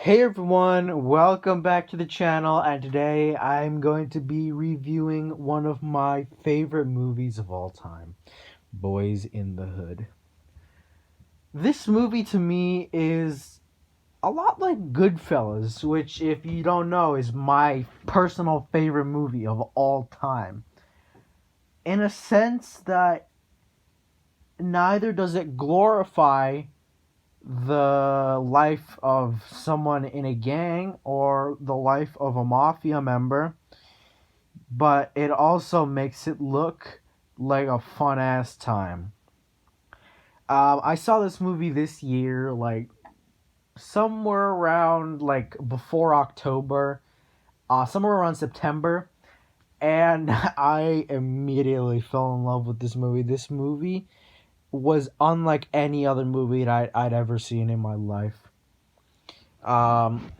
Hey everyone, welcome back to the channel, and today I'm going to be reviewing one of my favorite movies of all time, Boyz N The Hood. This movie to me is a lot like Goodfellas, which, if you don't know, is my personal favorite movie of all time. In a sense that neither does it glorify the life of someone in a gang or the life of a mafia member, but it also makes it look like a fun ass time. I saw this movie this year, like somewhere around like before October, somewhere around September, and I immediately fell in love with this movie. This movie was unlike any other movie that I'd ever seen in my life. Um,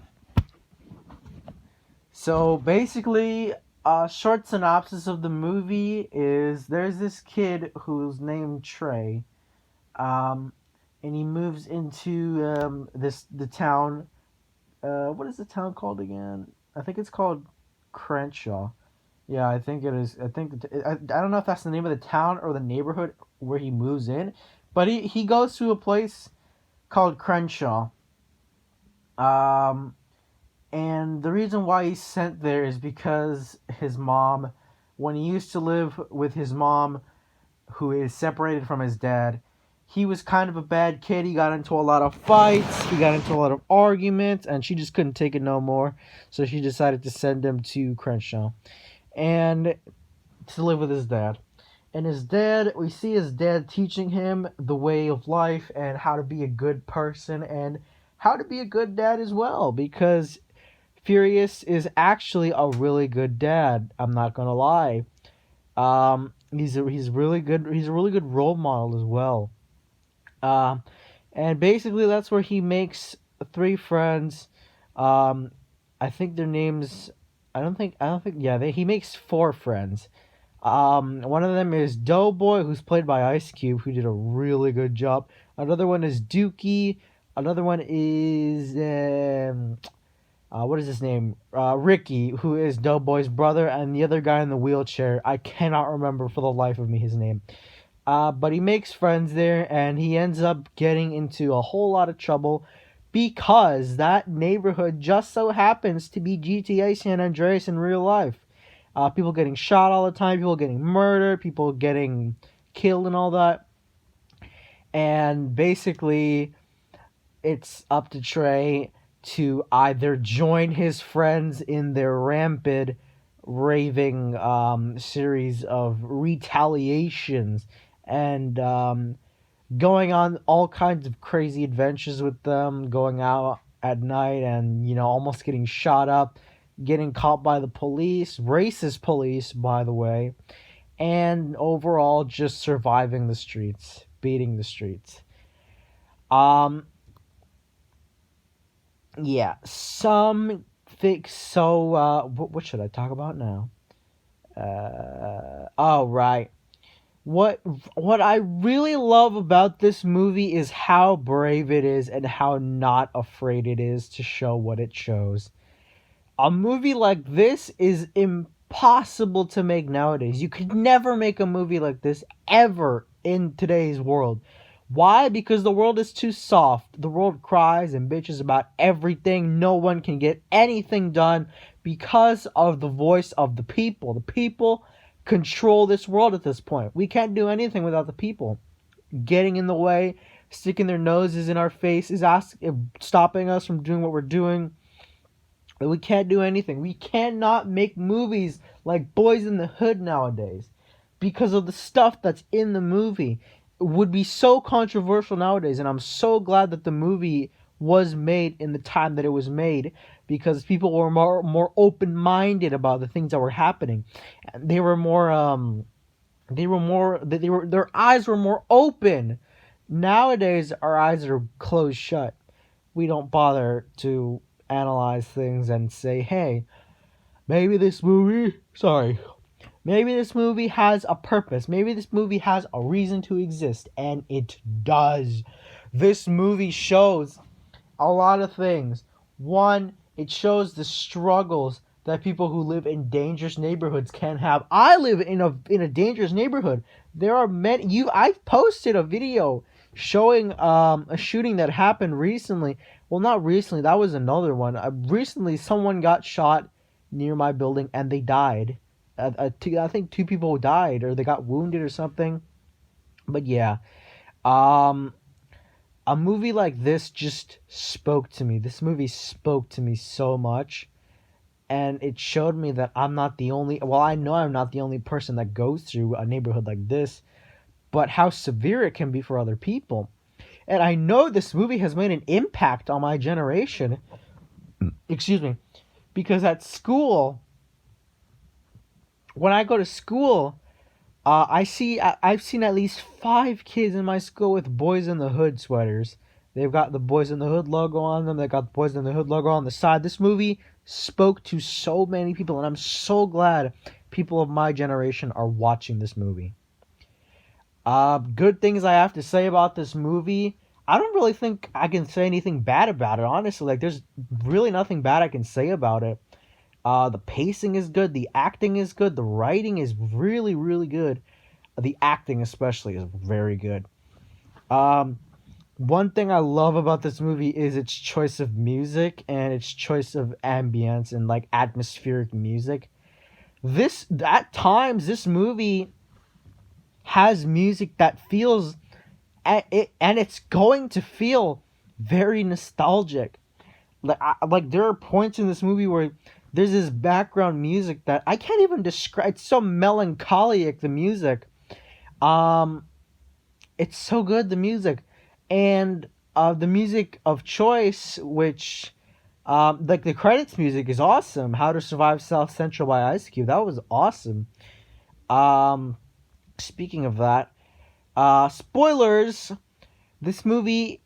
So basically, a short synopsis of the movie is there's this kid who's named Trey, um, and he moves into the town. What is the town called again? I think it's called Crenshaw. Yeah, I think it is. I don't know if that's the name of the town or the neighborhood where he moves in, but he goes to a place called Crenshaw. Um, And the reason why he's sent there is because his mom, when he used to live with his mom, who is separated from his dad, he was kind of a bad kid. He got into a lot of fights, he got into a lot of arguments, and she just couldn't take it no more. So she decided to send him to Crenshaw and to live with his dad. And his dad, we see his dad teaching him the way of life and how to be a good person and how to be a good dad as well, because Furious is actually a really good dad. I'm not gonna lie. He's really good. He's a really good role model as well. Um, and basically that's where he makes three friends. Um, I think their names. I don't think. Yeah, he makes four friends. One of them is Doughboy, who's played by Ice Cube, who did a really good job. Another one is Dookie. Another one is what is his name? Ricky, who is Doughboy's brother, and the other guy in the wheelchair. I cannot remember for the life of me his name. But he makes friends there, and he ends up getting into a whole lot of trouble because that neighborhood just so happens to be GTA San Andreas in real life. People getting shot all the time, people getting murdered, people getting killed, and all that. And basically, it's up to Trey to either join his friends in their rampant, raving series of retaliations and going on all kinds of crazy adventures with them, going out at night and, almost getting shot up, getting caught by the police, racist police, by the way, and overall just surviving the streets, beating the streets. Um, Yeah, some think so. What should I talk about now? Oh, right. What what I really love about this movie is how brave it is and how not afraid it is to show what it shows. A movie like this is impossible to make nowadays. You could never make a movie like this ever in today's world. Why? Because the world is too soft. The world cries and bitches about everything. No one can get anything done because of the voice of the people. The people control this world at this point. We can't do anything without the people getting in the way, sticking their noses in our faces, stopping us from doing what we're doing. We can't do anything. We cannot make movies like Boyz N The Hood nowadays because of the stuff that's in the movie. It would be so controversial nowadays, and I'm so glad that the movie was made in the time that it was made because people were more open-minded about the things that were happening. They were their eyes were more open. Nowadays our eyes are closed shut. We don't bother to analyze things and say, hey, maybe this movie, maybe this movie has a purpose. Maybe this movie has a reason to exist. And it does. This movie shows a lot of things. One, it shows the struggles that people who live in dangerous neighborhoods can have. I live in a dangerous neighborhood. There are many. I posted a video showing a shooting that happened recently. Well, not recently. That was another one. Recently, someone got shot near my building and they died. I think two people died or they got wounded or something. But yeah, um, a movie like this just spoke to me. This movie spoke to me so much, and it showed me that I'm not the only. Well, I know I'm not the only person that goes through a neighborhood like this, but how severe it can be for other people. And I know this movie has made an impact on my generation. Excuse me, because at school, when I go to school, I've seen at least 5 kids in my school with Boyz N The Hood sweaters. They've got the Boyz N The Hood logo on them. They got the Boyz N The Hood logo on the side. This movie spoke to so many people, and I'm so glad people of my generation are watching this movie. Good things I have to say about this movie. I don't really think I can say anything bad about it, honestly. Like, there's really nothing bad I can say about it. The pacing is good. The acting is good. The writing is really, really good. The acting especially is very good. One thing I love about this movie is its choice of music and its choice of ambience and like atmospheric music. At times this movie has music that feels and it's going to feel very nostalgic. Like there are points in this movie where there's this background music that I can't even describe. It's so melancholic, the music. It's so good, the music. And the music of choice, which like the credits music is awesome. How to Survive South Central by Ice Cube. That was awesome. Um Speaking of that, spoilers. This movie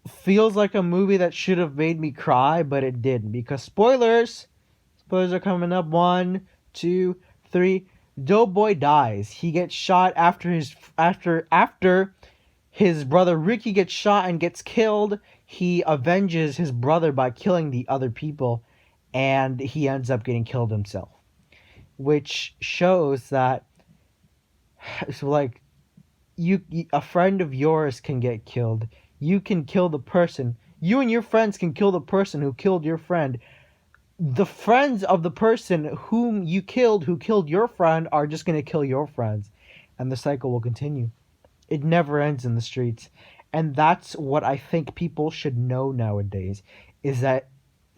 feels like a movie that should have made me cry, but it didn't, because spoilers are coming up. 1, 2, 3. Doughboy dies. He gets shot after his brother Ricky gets shot and gets killed. He avenges his brother by killing the other people, and he ends up getting killed himself, which shows that so like a friend of yours can get killed. You can kill the person. You and your friends can kill the person who killed your friend. The friends of the person whom you killed, who killed your friend, are just going to kill your friends. And the cycle will continue. It never ends in the streets. And that's what I think people should know nowadays, is that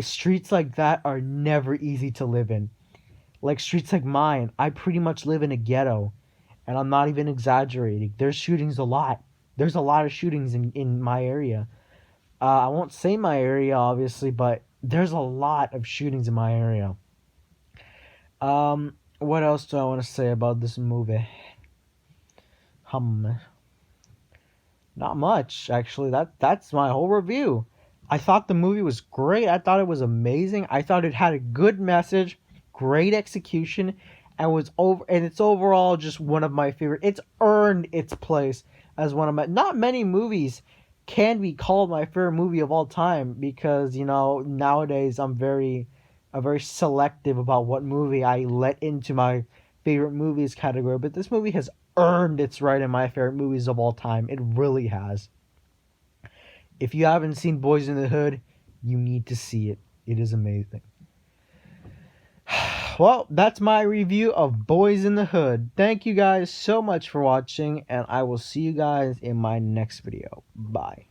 streets like that are never easy to live in. Like streets like mine, I pretty much live in a ghetto. And I'm not even exaggerating. There's shootings a lot. There's a lot of shootings in my area. I won't say my area, obviously, but there's a lot of shootings in my area. What else do I want to say about this movie? Not much, actually. That's my whole review. I thought the movie was great. I thought it was amazing. I thought it had a good message, great execution, and it's overall just one of my favorite. It's earned its place as one of my. Not many movies can be called my favorite movie of all time, because nowadays I'm very selective about what movie I let into my favorite movies category. But this movie has earned its right in my favorite movies of all time. It really has. If you haven't seen Boyz N The Hood, you need to see it. It is amazing. Well, that's my review of Boyz N The Hood. Thank you guys so much for watching, and I will see you guys in my next video. Bye.